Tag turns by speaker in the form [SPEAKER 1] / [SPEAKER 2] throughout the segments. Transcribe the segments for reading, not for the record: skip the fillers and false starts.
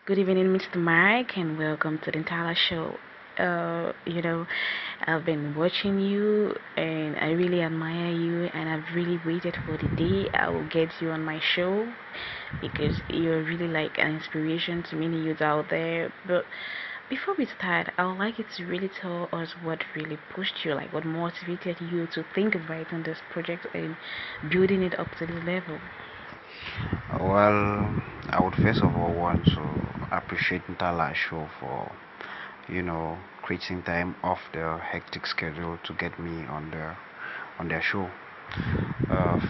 [SPEAKER 1] Good evening, Mr. Mike, and welcome to the Ntala show. Uh, you know, I've been watching you, and I really admire you, and I've really waited for the day I will get you on my show because you're really like an inspiration to many youths out there. But before we start, I would like you to really tell us what really pushed you, like what motivated you to think of writing this project and building it up to this level.
[SPEAKER 2] Well, I would first of all want to appreciate Ntala show for, creating time off their hectic schedule to get me on their show.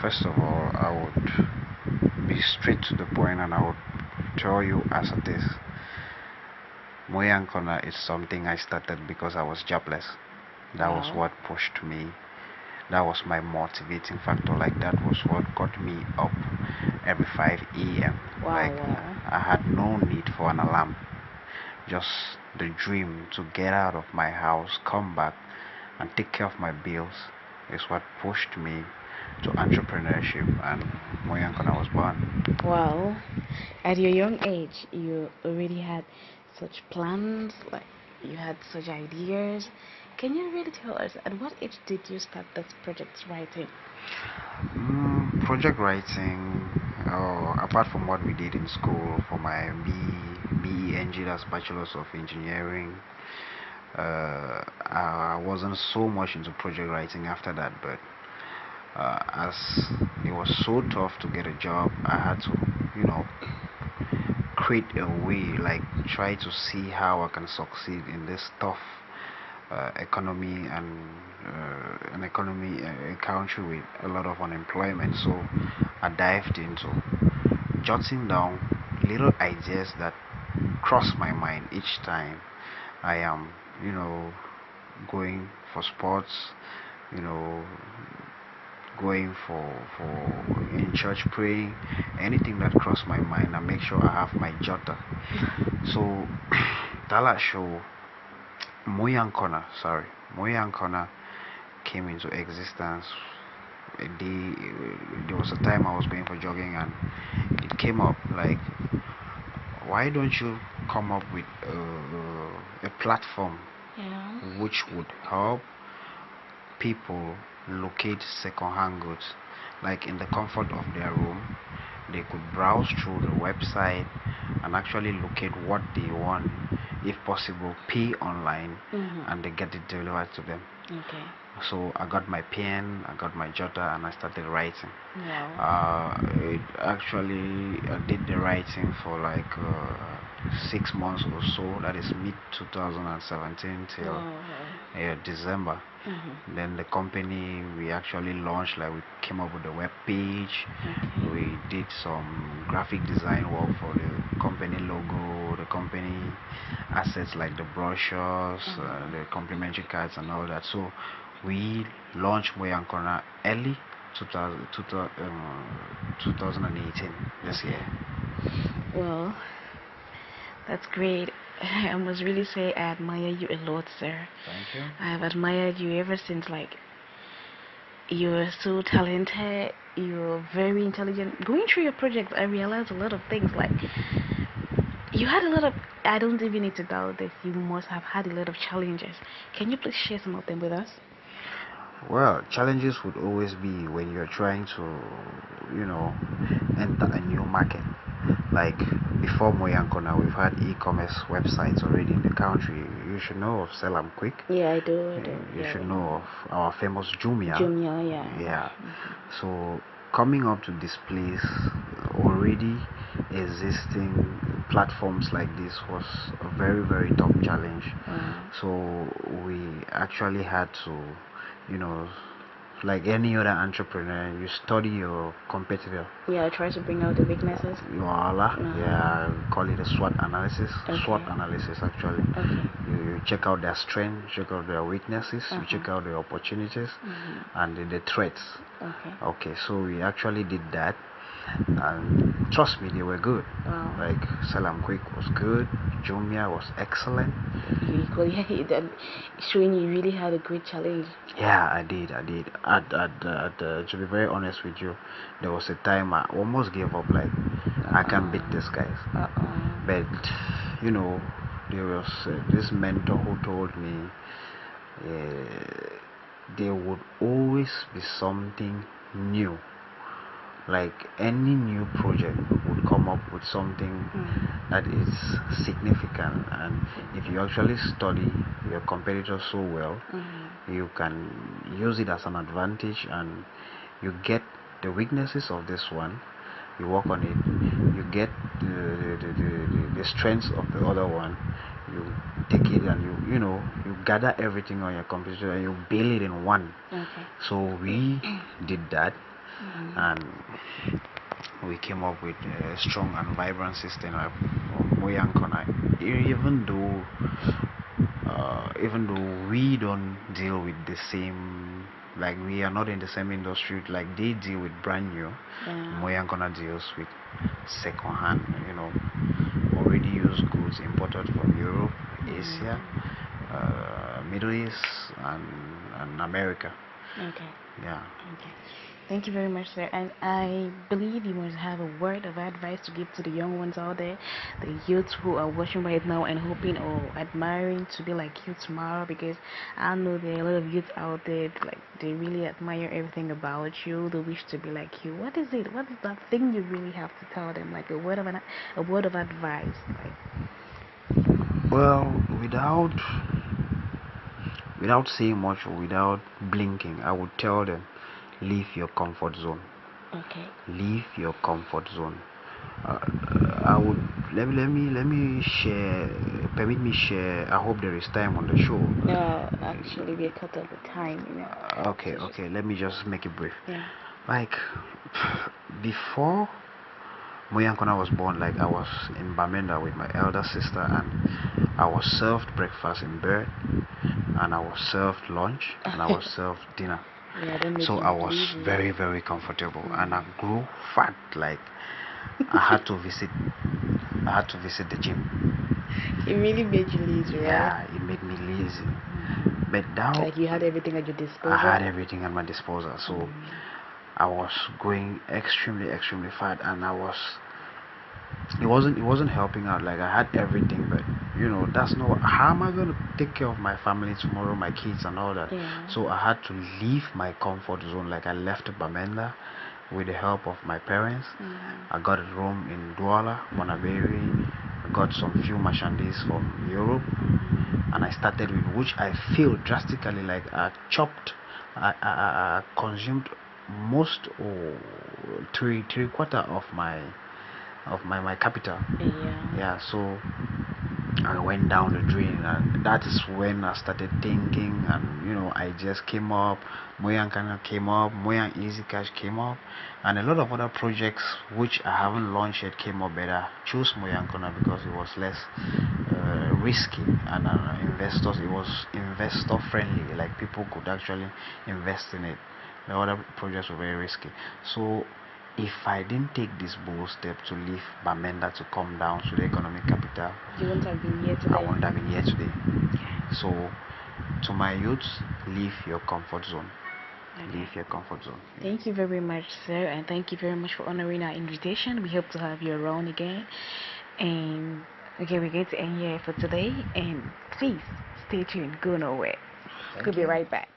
[SPEAKER 2] First of all, I would be straight to the point and I would tell you as it is. Muyang is something I started because I was jobless. That was
[SPEAKER 1] Wow.
[SPEAKER 2] what pushed me. That was my motivating factor. Like that was what got me up every 5 a.m.
[SPEAKER 1] Wow,
[SPEAKER 2] Like
[SPEAKER 1] wow.
[SPEAKER 2] I had no need for an alarm. Just the dream to get out of my house, come back, and take care of my bills is what pushed me to entrepreneurship. And Muyang was born.
[SPEAKER 1] Wow. At your young age, you already had such plans, like you had such ideas. Can you really tell us at what age did you start this project writing?
[SPEAKER 2] Project writing, apart from what we did in school for my BEng, that's Bachelor's of Engineering, I wasn't so much into project writing after that, but as it was so tough to get a job, I had to, you know, create a way, like try to see how I can succeed in this tough economy and an economy, a country with a lot of unemployment. So I dived into jotting down little ideas that cross my mind each time I am, you know, going for sports, you know, going for in church praying, anything that cross my mind, I make sure I have my jotter. So that show Muyang Corner, sorry, Muyang Corner came into existence. A day, there was a time I was going for jogging and it came up like, why don't you come up with a platform
[SPEAKER 1] Yeah.
[SPEAKER 2] which would help people locate second-hand goods, like in the comfort of their room. They could browse through the website and actually locate what they want, if possible pay online,
[SPEAKER 1] Mhm.
[SPEAKER 2] and they get it delivered to them.
[SPEAKER 1] Okay.
[SPEAKER 2] So I got my pen, I got my jotter, and I started writing.
[SPEAKER 1] Wow.
[SPEAKER 2] It actually I did the writing for like 6 months or so. That is mid 2017 till
[SPEAKER 1] Wow. Wow.
[SPEAKER 2] December.
[SPEAKER 1] Mhm.
[SPEAKER 2] Then the company we actually launched, like we came up with the web page.
[SPEAKER 1] Okay.
[SPEAKER 2] We did some graphic design work for the company logo, the company assets like the brochures,
[SPEAKER 1] Mhm.
[SPEAKER 2] the complimentary cards, and all that. So we launched Muyang early 2018 this year.
[SPEAKER 1] Okay. Well, that's great. I must really say I admire you a lot, sir.
[SPEAKER 2] Thank you.
[SPEAKER 1] I've admired you ever since like you're so talented, you're very intelligent. Going through your project, I realized a lot of things like you had a lot of I don't even need to doubt this. You must have had a lot of challenges. Can you please share some of them with us?
[SPEAKER 2] Well, challenges would always be when you're trying to, you know, enter a new market. Like before Moyankona, we've had e-commerce websites already in the country. You should know of Selam Quick.
[SPEAKER 1] Yeah, I do, I do.
[SPEAKER 2] You
[SPEAKER 1] Yeah,
[SPEAKER 2] should
[SPEAKER 1] we
[SPEAKER 2] know
[SPEAKER 1] know.
[SPEAKER 2] of our famous Jumia.
[SPEAKER 1] Jumia, yeah.
[SPEAKER 2] Yeah. So coming up to this place, already existing platforms like this was a very tough challenge.
[SPEAKER 1] Wow.
[SPEAKER 2] So we actually had to, you know, like any other entrepreneur, you study your competitor.
[SPEAKER 1] Yeah, I try to bring out the weaknesses.
[SPEAKER 2] Voila,
[SPEAKER 1] Uh-huh.
[SPEAKER 2] yeah, we call it a SWOT analysis. SWOT
[SPEAKER 1] Okay.
[SPEAKER 2] analysis actually.
[SPEAKER 1] Okay.
[SPEAKER 2] You check out their strengths, check out their weaknesses, you
[SPEAKER 1] Uh-huh.
[SPEAKER 2] check out the opportunities
[SPEAKER 1] Mm-hmm.
[SPEAKER 2] and the threats.
[SPEAKER 1] Okay.
[SPEAKER 2] Okay, so we actually did that. and trust me, they were good.
[SPEAKER 1] Wow.
[SPEAKER 2] Like Salam Quick was good, Jumia was excellent.
[SPEAKER 1] You equally showing you really had a great challenge.
[SPEAKER 2] Yeah, I did. To be very honest with you, there was a time I almost gave up. Like I can't beat these guys. But you know, there was this mentor who told me there would always be something new. Like any new project would come up with something that is significant, and if you actually study your competitor so well, you can use it as an advantage, and you get the weaknesses of this one, you work on it, you get the strengths of the other one, you take it and you gather everything on your computer and you build it in one. So we did that, and we came up with a strong and vibrant system of Muyang. Even though we don't deal with the same, like we are not in the same industry, like they deal with brand new. Muyang deals with second hand, already used goods imported from Europe, Asia, Middle East, and America. Yeah.
[SPEAKER 1] Thank you very much, sir. And I believe you must have a word of advice to give to the young ones out there, the youths who are watching right now and hoping or admiring to be like you tomorrow. Because I know there are a lot of youths out there, like they really admire everything about you. They wish to be like you. What is it? What is that thing you really have to tell them? Like a word of advice.
[SPEAKER 2] Well, without saying much or without blinking, I would tell them, leave your comfort zone. Leave your comfort zone. I would let me share. Permit me share. I hope there is time on the show.
[SPEAKER 1] No, actually, we are cut off the time.
[SPEAKER 2] Okay. Let me just make it brief. Like before Muyang was born, like I was in Bamenda with my elder sister, and I was served breakfast in bed, and I was served lunch, and I was served dinner. So I was very, very comfortable, and I grew fat. Like I had to visit the gym.
[SPEAKER 1] It really made you lazy, right?
[SPEAKER 2] Yeah, it made me lazy. But now,
[SPEAKER 1] like you had everything at your disposal.
[SPEAKER 2] I had everything at my disposal. So I was going extremely, extremely fat, and it wasn't helping out. Like I had everything, but that's not how am I going to take care of my family tomorrow, my kids and all that. So I had to leave my comfort zone. Like I left Bamenda with the help of my parents. I got a room in Douala, Monaberi. I got some few merchandise from Europe, and I started with, which I feel drastically like I consumed most or three quarter of my capital. Yeah, so I went down the drain, and that is when I started thinking, and I just came up. Muyang came up, Muyang Easy Cash came up, and a lot of other projects which I haven't launched yet came up. Better choose Muyang because it was less risky, and investors, it was investor friendly, like people could actually invest in it. The other projects were very risky. So if I didn't take this bold step to leave Bamenda to come down to the economic capital,
[SPEAKER 1] you wouldn't have been here today.
[SPEAKER 2] I wouldn't have been here today. So to my youths, leave your comfort zone. Leave your comfort zone.
[SPEAKER 1] Thank you very much, sir, and thank you very much for honoring our invitation. We hope to have you around again. And okay, we're going to end here for today, and please stay tuned, go nowhere. We'll be right back.